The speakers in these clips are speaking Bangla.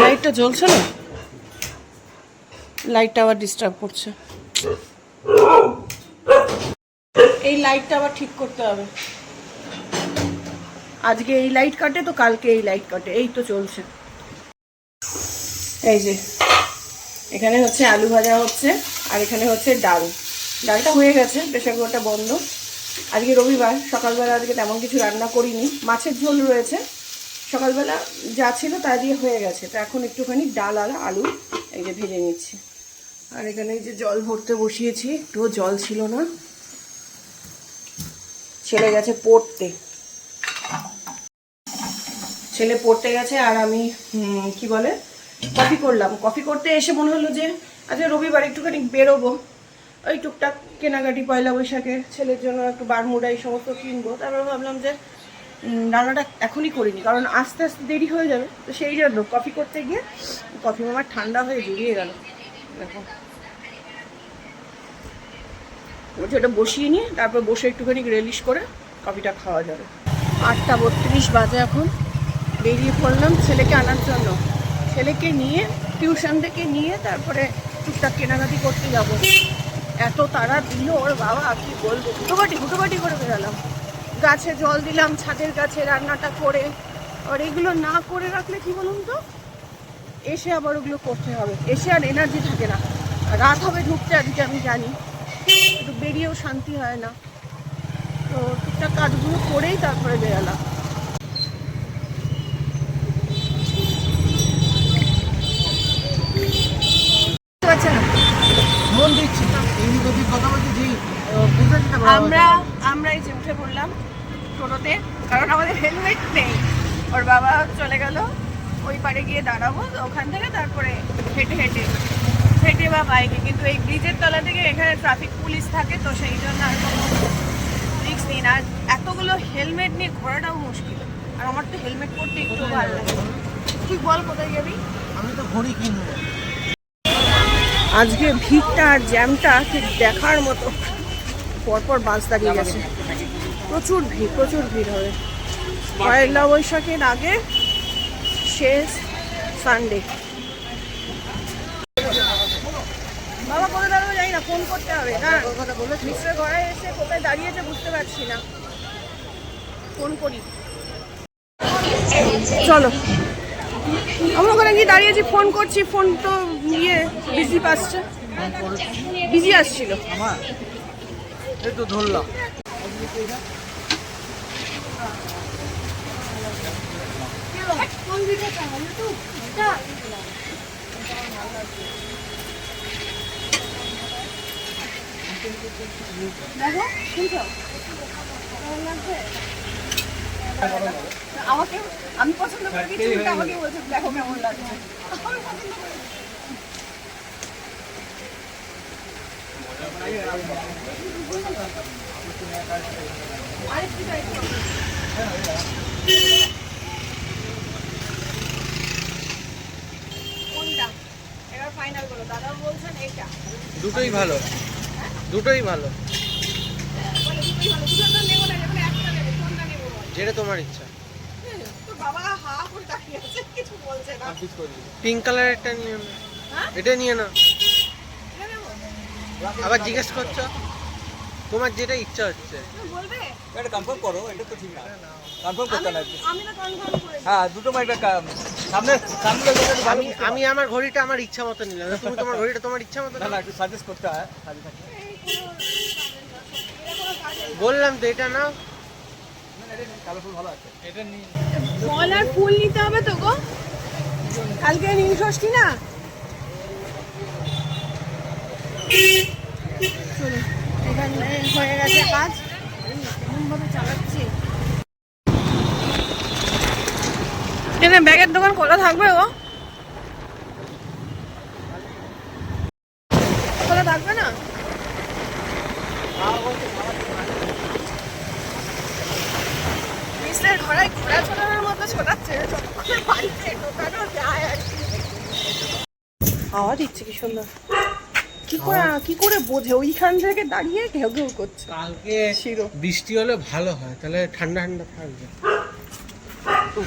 লাইটটা জ্বলছে না, লাইটটা আবার ডিস্টার্ব করছে। এই লাইটটা আবার ঠিক করতে হবে। আজকে এই লাইট কাটে তো কালকে এই লাইট কাটে, এই তো চলছে। এই যে এখানে হচ্ছে আলু ভাজা হচ্ছে, আর এখানে হচ্ছে ডাল। ডালটা হয়ে গেছে, প্রেশার কুকারটা বন্ধ। আজকে রবিবার, সকালবেলা আজকে তেমন কিছু রান্না করিনি, মাছের ঝোল রয়েছে, সকালবেলা যা ছিল তা দিয়ে হয়ে গেছে। তো এখন একটুখানি ডাল আর আলু এই যে ভেজে নিচ্ছি। আর এখানে এই যে জল ভরতে বসিয়েছি, একটুও জল ছিল না, ছেলে গেছে পড়তে, ছেলে পড়তে গেছে। আর আমি কি বলে কফি করলাম। কফি করতে এসে মনে হলো যে আজকে রবিবার একটুখানি বেরোবো, ওই টুকটাক কেনাকাটি, পয়লা বৈশাখের ছেলের জন্য একটু বারমুডা এই সমস্ত কিনবো। তারপর ভাবলাম যে রান্নাটা এখনই করিনি, কারণ আস্তে আস্তে দেরি হয়ে যাবে। তো সেই জন্য কফি করতে গিয়ে কফি আমার ঠান্ডা হয়ে জুড়িয়ে গেল। দেখো বলছি ওটা বসিয়ে নিয়ে তারপর বসে একটুখানি রেলিশ করে কফিটা খাওয়া যাবে। 8:32 বাজে এখন। বেরিয়ে পড়লাম ছেলেকে আনার জন্য। ছেলেকে নিয়ে টিউশন থেকে নিয়ে তারপরে টুকটাক কেনাকাটি করতে যাব। এত তাড়া দিল ওর বাবা, কি বলবো, হুটোপাটি করে বেরালাম। গাছে জল দিলাম, ছাদের কাছে রান্নাটা করে। আর এগুলো না করে রাখলে কি বলুন তো, এসে আবার ওগুলো করতে হবে, এসে আর এনার্জি থাকে না। রাত হবে ঢুকতে আজকে আমি জানি, একটু বেরিয়েও শান্তি হয় না। তো টুকটাক কাজগুলো করেই তারপরে বেরালাম। আমরা এই যে উঠে পড়লাম টোটোতে, কারণ আমাদের হেলমেট নেই। ওর বাবা চলে গেল ওই পারে গিয়ে দাঁড়াবো, ওখান থেকে তারপরে হেঁটে বা বাইকে। কিন্তু এই ব্রিজের তলা থেকে এখানে ট্রাফিক পুলিশ থাকে, তো সেই জন্য আর কোনো রিস্ক নিই না। আর এতগুলো হেলমেট নিয়ে ঘোরাটাও মুশকিল, আর আমার তো হেলমেট পরতে একটু ভালো লাগে। তুই বল কোথায় যাবি? আমি তো ঘড়ি কিনবো। আজকে ভিড়টা আর জ্যামটা ঠিক দেখার মতো। পরপর বাস দাঁড়িয়ে গেছে, প্রচুর ভিড় হবে। পয়লা বৈশাখের আগে শেষ সানডে। বাবা কোথায় দাঁড়াবো জানি না, ফোন করতে হবে। হ্যাঁ মিশ্রের ঘরে এসে কোথায় দাঁড়িয়েছে বুঝতে পারছি না, ফোন করি। চলো আমরা ওখানে গিয়ে দাঁড়িয়েছি, ফোন করছি, ফোন তো বিজি পাচ্ছে, বিজি আসছিল আমার এই তো ধরলাম। দেখো শুনছো আমাকে, আমি পছন্দ করি, আমাকে বলছে দেখো কেমন লাগছে, আমি পছন্দ করি। কোনটা এবার ফাইনাল করো? দাদা বলছেন এইটা। দুটোই ভালো, দুটোই ভালো, যেটা তোমার ইচ্ছা। পিঙ্ক কালারেরটা নিয়ে না, এটা নিয়ে না। আবার জিজ্ঞেস করছো, তোমার যেটা ইচ্ছা হচ্ছে এটা কনফার্ম করো। এটা তো ঠিক না, কনফার্ম করতে না। হ্যাঁ দুটো মাইটা সামনে সামনে। আমি আমার ঘড়িটা আমার ইচ্ছা মতো নিলাম, তুমি তোমার ঘড়িটা তোমার ইচ্ছা মতো না। একটু সাজেস্ট করতে হয়, বললাম তো এটা নাও। ফল আর ফুল নিতে হবে তো গো, কালকে নীল ষষ্ঠী না। এখানে হয়ে গেছে কাজ, এমনভাবে চালাচ্ছি। এখানে ব্যাগের দোকান খোলা থাকবে গো, খোলা থাকবে না? মিস্টার ঘোড়ায় ঘোড়া ছোটানোর মতো ছোটাচ্ছে, বাড়িতে ঢোকানো যায় আর কি। আওয়াজ দিচ্ছে কি সুন্দর, কি করে বোঝে ওইখান থেকে দাঁড়িয়ে ঘেউ ঘেউ করছে। কালকে বৃষ্টি হলে ভালো হয়, তাহলে ঠান্ডা ঠান্ডা থাকবে।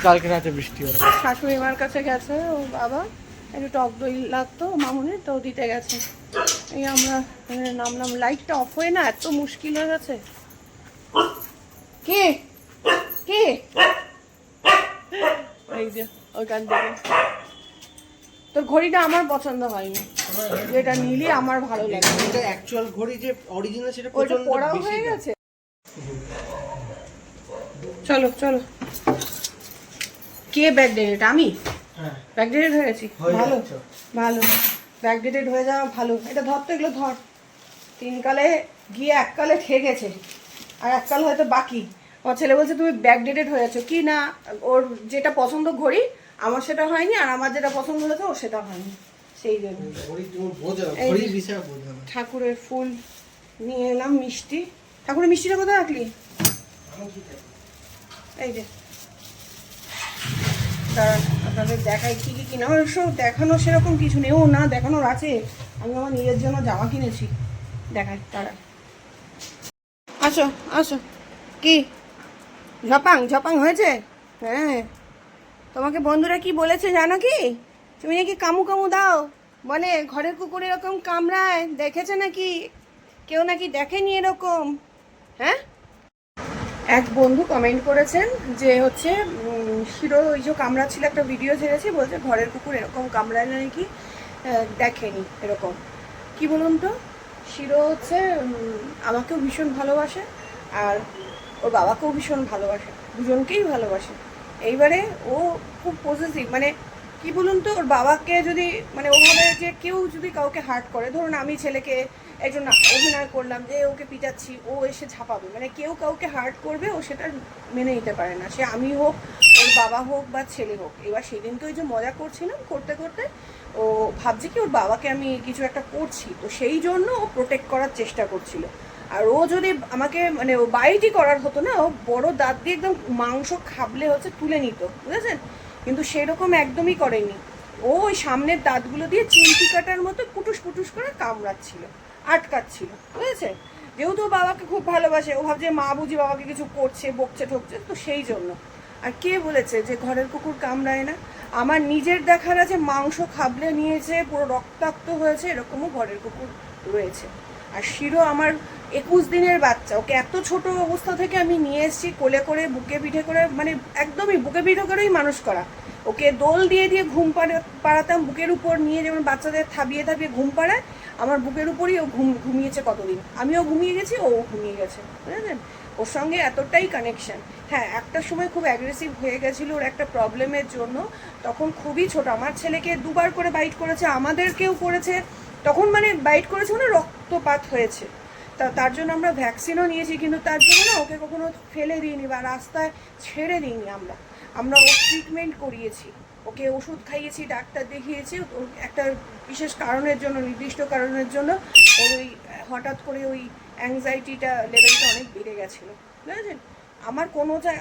কালকে রাতে বৃষ্টি হলো। শাশুড়ি মার কাছে গেছে ও বাবা, একটু টক দই লাগতো মামুনের, তো দিতে গেছে। এই আমরা নামলাম, লাইটটা অফ হয়ে না এত মুশকিল হয়ে গেছে। কে কে এই যে ওইখান থেকে তোর ঘড়িটা আমার পছন্দ হয়নি, যেটা নিলি আমার ভালো লাগে। এটা অ্যাকচুয়াল ঘড়ি যে অরিজিনাল সেটা ওইটা প্রচন্ড পড়াও বেশি হয়ে দাম। গেছে। চলো চলো, কে ব্যাকডেটেড? আমি হ্যাঁ ব্যাকডেটেড হয়ে গেছি? হয়ে ভালো যাচ্ছে। ভালো, ব্যাকডেটেড হয়ে যাওয়া ভালো। এটা ধর তো, এগুলো ধর। 3 কালে গিয়ে 1 কালে ঠেকে গেছে, আর 1 কাল হয়তো বাকি। আমার ছেলে বলছে তুমি ব্যাকডেটেড হয়ে গেছো কি না, ওর যেটা পছন্দ ঘড়ি আমার সেটা হয়নি, আর আমার যেটা পছন্দ হয়েছে ওর সেটা হয়নি, সেই জন্য। ঘড়ি তুমি বোঝো না, এই ঘড়ির বিষয় বোঝো না। ঠাকুরের ফুল নিয়ে এলাম, মিষ্টি। ঠাকুরের মিষ্টিটা কোথায় রাখলি? এই যে দাঁড়ান আপনাদের দেখাই কি কি কিনা। আমার সব দেখানো সেরকম কিছু নেই, ও না দেখানোর আছে। আমি আমার নিজের জন্য জামা কিনেছি, দেখাই তারা। আসো আসো, কি ঝপাং ঝপাং হয়েছে? হ্যাঁ, তোমাকে বন্ধুরা কি বলেছে জানো কি? তুমি নাকি কামু কামু দাও, বলে ঘরের কুকুর এরকম কামড়ায়, দেখেছে নাকি কেউ? নাকি দেখেনি এরকম? হ্যাঁ, এক বন্ধু কমেন্ট করেছেন যে হচ্ছে শিরো ওই যে কামড়াচ্ছিল, একটা ভিডিও ছেড়েছি, বলছে ঘরের কুকুর এরকম কামড়ায় না নাকি, দেখেনি এরকম। কি বলুন তো, শিরো হচ্ছে আমাকেও ভীষণ ভালোবাসে, আর ওর বাবাকেও ভীষণ ভালোবাসে, দুজনকেই ভালোবাসে। এইবারে ও খুব পজিটিভ, মানে কি বলুন তো, ওর বাবাকে যদি মানে ওভাবে যে কেউ যদি কাউকে হার্ট করে, ধরুন আমি ছেলেকে একজন অভিনয় করলাম যে ওকে পিটাচ্ছি, ও এসে ঝাঁপাবে, মানে কেউ কাউকে হার্ট করবে ও সেটা মেনে নিতে পারে না, সে আমি হোক, ওর বাবা হোক বা ছেলে হোক। এবার সেদিনকে ওই যে মজা করছিলাম, করতে করতে ও ভাবছে কি ওর বাবাকে আমি কিছু একটা করছি, তো সেই জন্য ও প্রোটেক্ট করার চেষ্টা করছিল। আর ও যদি আমাকে মানে ও বাইটই করার হতো না, ও বড় দাঁত দিয়ে একদম মাংস খাবলে হচ্ছে তুলে নিত, বুঝেছেন? কিন্তু সেরকম একদমই করেনি, ও ওই সামনের দাঁতগুলো দিয়ে চিমটি কাটার মতো পুটুস পুটুস করে কামড়াচ্ছিল, আটকাচ্ছিল, বুঝেছেন? যেহেতু ও বাবাকে খুব ভালোবাসে, ও ভাবছে মা বুঝি বাবাকে কিছু করছে, বকছে ঠকছে, তো সেই জন্য। আর কে বলেছে যে ঘরের কুকুর কামড়ায় না? আমার নিজের দেখার আছে, মাংস খাবলে নিয়েছে, পুরো রক্তাক্ত হয়েছে, এরকমও ঘরের কুকুর রয়েছে। আর শিরো আমার 21 দিনের বাচ্চা, ওকে এত ছোট অবস্থা থেকে আমি নিয়ে এসেছি, কোলে করে বুকে পিঠে করে, মানে একদমই বুকে পিঠে করেই মানুষ করা। ওকে দোল দিয়ে দিয়ে ঘুম পাড়াতাম, বুকের উপর নিয়ে, যেমন বাচ্চাদের থাবিয়ে থাবিয়ে ঘুম পাড়ায়, আমার বুকের উপরই ও ঘুমিয়েছে কতদিন। আমিও ঘুমিয়ে গেছি, ও ঘুমিয়ে গেছে, বুঝলেন? ওর সঙ্গে এতটাই কানেকশন। হ্যাঁ, একটা সময় খুব অ্যাগ্রেসিভ হয়ে গেছিলো ওর একটা প্রবলেমের জন্য, তখন খুবই ছোট। আমার ছেলেকে 2বার করে বাইট করেছে, আমাদেরকেও করেছে, তখন মানে বাইট করেছে মানে রক্তপাত হয়েছে। তার জন্য আমরা ভ্যাকসিনও নিয়েছি, কিন্তু তার জন্য না ওকে কখনো ফেলে দিইনি বা রাস্তায় ছেড়ে দিইনি। আমরা ওর ট্রিটমেন্ট করিয়েছি, ওকে ওষুধ খাইয়েছি, ডাক্তার দেখিয়েছি। ওর একটা বিশেষ কারণের জন্য, নির্দিষ্ট কারণের জন্য ওর ওই হঠাৎ করে ওই অ্যাংজাইটিটা লেভেলটা অনেক বেড়ে গেছিলো, বুঝেছেন?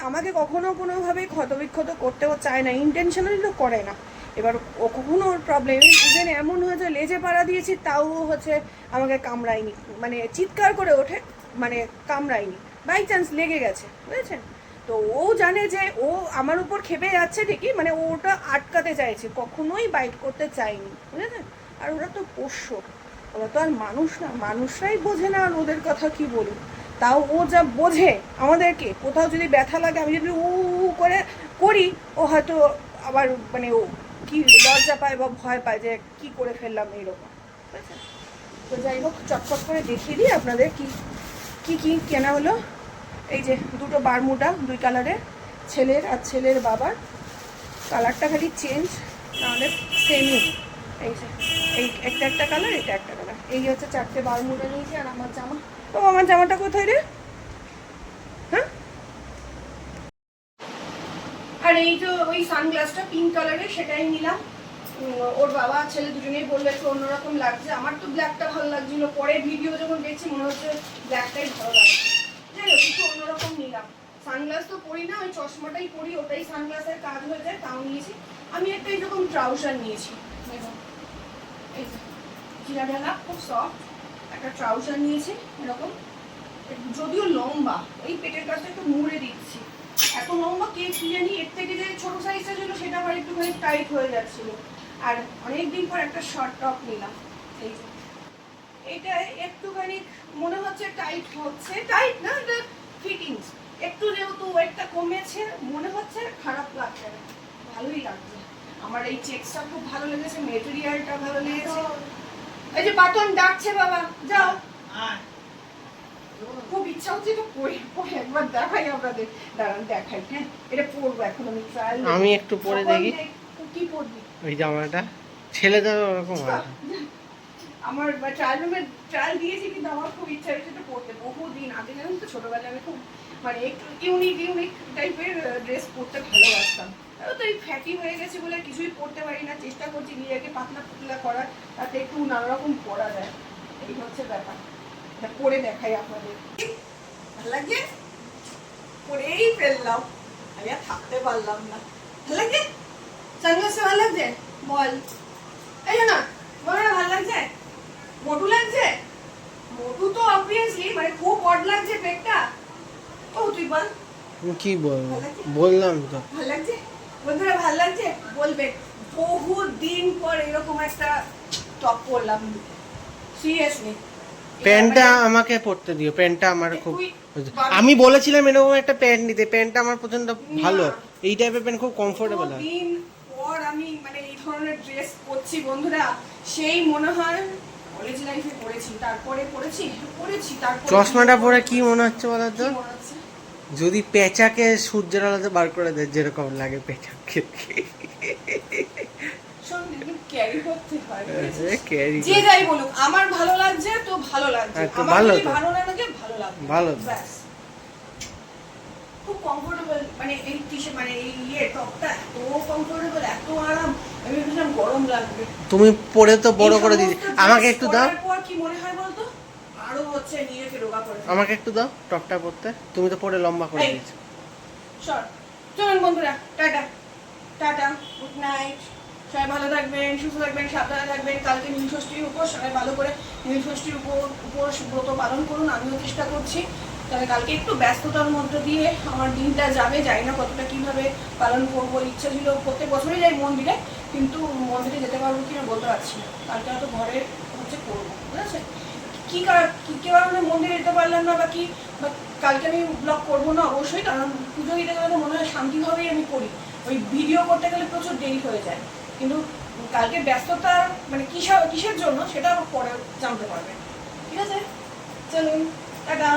আমাকে কখনো কোনোভাবে ক্ষতবিক্ষত করতেও চায় না, ইন্টেনশনালি তো করে না। এবার ও কখনো ওর প্রবলেম ইভেন এমন হয়েছে লেজে পাড়া দিয়েছি, তাও হচ্ছে আমাকে কামড়ায়নি, মানে চিৎকার করে ওঠে, মানে কামড়ায়নি, বাই চান্স লেগে গেছে, বুঝেছেন? তো ও জানে যে ও আমার উপর খেপে যাচ্ছে ঠিকই, মানে ও ওটা আটকাতে চাইছে, কখনোই বাইট করতে চায়নি, বুঝেছেন? আর ওরা তো পোষ্য, ওরা তো আর মানুষ না, মানুষরাই বোঝে না আর ওদের কথা কি বলুন। তাও ও যা বোঝে আমাদেরকে, কোথাও যদি ব্যথা লাগে, আমি যদি উ করে করি, ও হয়তো আবার মানে ও কি লজ্জা পায় বা ভয় পায় যে কি করে ফেললাম এইরকম, বুঝেছেন? তো যাই হোক, চটপট করে দেখিয়ে দিই আপনাদের কি কি কি কেনা হলো। এই যে দুটো বারমুডা, 2 কালারের, ছেলের আর ছেলের বাবার। কালারটা খালি চেঞ্জ, নাহলে সেমই। এই যে এই একটা কালার, এটা একটা কালার। এই হচ্ছে 4টে বারমুডা নিয়েছি। আর আমার জামা, ও আমার জামাটা কোথায় রে? হ্যাঁ, আর এই যে ওই সানগ্লাসটা পিঙ্ক কালারের, সেটাই নিলাম। ওর বাবা ছেলে দুজনেই বললে একটু অন্যরকম লাগছে। আমার তো ব্ল্যাকটা ভালো লাগছিল, পরে ভিডিও যখন দেখছি মনে হচ্ছে ব্ল্যাকটাই ভালো লাগছে। যাই হোক, একটু অন্যরকম নিলাম। সানগ্লাস তো পরি না, ওই চশমাটাই পরি, ওটাই সানগ্লাসের কাজ হয়ে যায়, তাও নিয়েছি। আমি একটা এইরকম ট্রাউজার নিয়েছি, দেখুন এই যে জিরা ঢালা, খুব সফট একটা ট্রাউজার নিয়েছি এরকম, যদিও লম্বা, এই পেটের কাছটা একটু মুড়ে দিচ্ছি, এত লম্বা কে কি জানি, এর থেকে যে ছোট সাইজটা ছিল সেটা আবার একটুখানি টাইট হয়ে যাচ্ছিল। আর অনেকদিন পর একটা শর্ট টপ নিলাম, এই যে এটা একটুখানি মনে হচ্ছে টাইট হচ্ছে, টাইট না এটা ফিটিংস, একটু যেহেতু ওয়েটটা কমেছে মনে হচ্ছে খারাপ লাগছে না, ভালোই লাগছে। আমার এই চেকসটা খুব ভালো লেগেছে, মেটেরিয়ালটা ভালো লেগেছে। এই যে বাটন ডাকছে বাবা, যাও। খুব ইচ্ছা হচ্ছে তো পরে পরে একবার দেখাই আপনাদের, দাঁড়ান দেখাই। হ্যাঁ এটা পরবো এখন আমি ট্রায়াল, আমি একটু পরে দেখি। কি পরবি? ওই জামাটা ছেলেদের ওরকম হয়। আমার ট্রায়াল রুমে ট্রায়াল দিয়েছি, কিন্তু আমার খুব ইচ্ছা হয়েছে এটা পরতে বহুদিন আগে। জানেন তো ছোটবেলায় আমি খুব মানে একটু ইউনিক টাইপের ড্রেস পরতে ভালোবাসতাম। তো এই ফ্যাটি হয়ে গেছে বলে কিছুই পরতে পারি না, চেষ্টা করছি নিজেকে পাতলা পাতলা করার, তাতে একটু নানা রকম পরা যায়, এই হচ্ছে ব্যাপার। এটা পরে দেখাই আপনাদের, ভালো লাগছে? পরেই ফেললাম, আমি আর থাকতে পারলাম না। ভালো লাগছে? সানগ্লাসে ভালো লাগছে? বল। এই না বল না, ভালো লাগছে? মোটু লাগছে? মোটু তো অবভিয়াসলি মানে খুব অড লাগছে পেটটা। ও তুই বল কি বলবো, বললাম তো ভালো লাগছে। বন্ধুরা ভালো লাগছে বলবে। বহুত দিন পর এরকম একটা টপ পরলাম, সিরিয়াসলি। প্যান্টটা আমাকে পরতে দিও, প্যান্টটা আমার খুব, আমি বলেছিলাম এরকম একটা প্যান্ট নিতে, প্যান্টটা আমার পছন্দ ভালো, এই টাইপের প্যান্ট খুব কমফোর্টেবল হয়। দিন পর আমি মানে এই ধরনের ড্রেস পরছি বন্ধুরা, সেই মনে হয় কলেজ লাইফে পরেছি, তারপরে পরেছি তারপরে। চশমাটা পরে কি মনে হচ্ছে বলো তো, কি মনে হচ্ছে? যদি পেঁচাকে সূর্যের আলোতে বার করে দেয় যেরকম লাগে পেঁচাকে। ক্যারি করতে হয়, ক্যারি যে যাই বলুক আমার ভালো লাগছে তো ভালো লাগছে, হ্যাঁ, তো আমার ভালো যদি তো। ভালো না লাগে ভালো লাগবে, ভালো। ব্যাস। খুব কমফোর্টেবল, মানে এই টি-শার্ট মানে এই টপটা এত কমফোর্টেবল, এত আরাম, আমি ভেবেছিলাম গরম লাগবে। তুমি পরে তো বড় এই করে দিদি, সমস্ত আমাকে dress একটু দাও, পরার পর কি মনে হয় বলতো, আরো হচ্ছে নিজেকে রোগা করে ফেলবো। আমাকে একটু দাও টপটা পরতে, তুমি তো পরে লম্বা করে এই, দিয়েছো। চল চলুন বন্ধুরা, টাটা টাটা, গুড নাইট। সবাই ভালো থাকবেন, সুস্থ থাকবেন, সাবধানে থাকবেন। কালকে নীলষষ্ঠীর উপোস, সবাই ভালো করে নীলষষ্ঠীর উপোস ব্রত পালন করুন, আমিও চেষ্টা করছি। তবে কালকে একটু ব্যস্ততার মধ্যে দিয়ে আমার দিনটা যাবে, জানি না কতটা কীভাবে পালন করবো। ইচ্ছা ছিল প্রত্যেক বছরই যাই মন্দিরে, কিন্তু মন্দিরে যেতে পারবো কিনা বলতে পারছি না। কালকে হয়তো ঘরে হচ্ছে করবো, ঠিক আছে? কী কারণে মন্দিরে যেতে পারলাম না বা কি, বা কালকে আমি ব্লগ করবো না অবশ্যই, কারণ পুজো দিতে গেলে তো মনে হয় শান্তিভাবেই আমি করি, ওই ভিডিও করতে গেলে প্রচুর দেরি হয়ে যায়। কিন্তু কালকে ব্যস্ততা মানে কিসের জন্য সেটা পরে জানতে পারবে, ঠিক আছে? চলুন টাটা।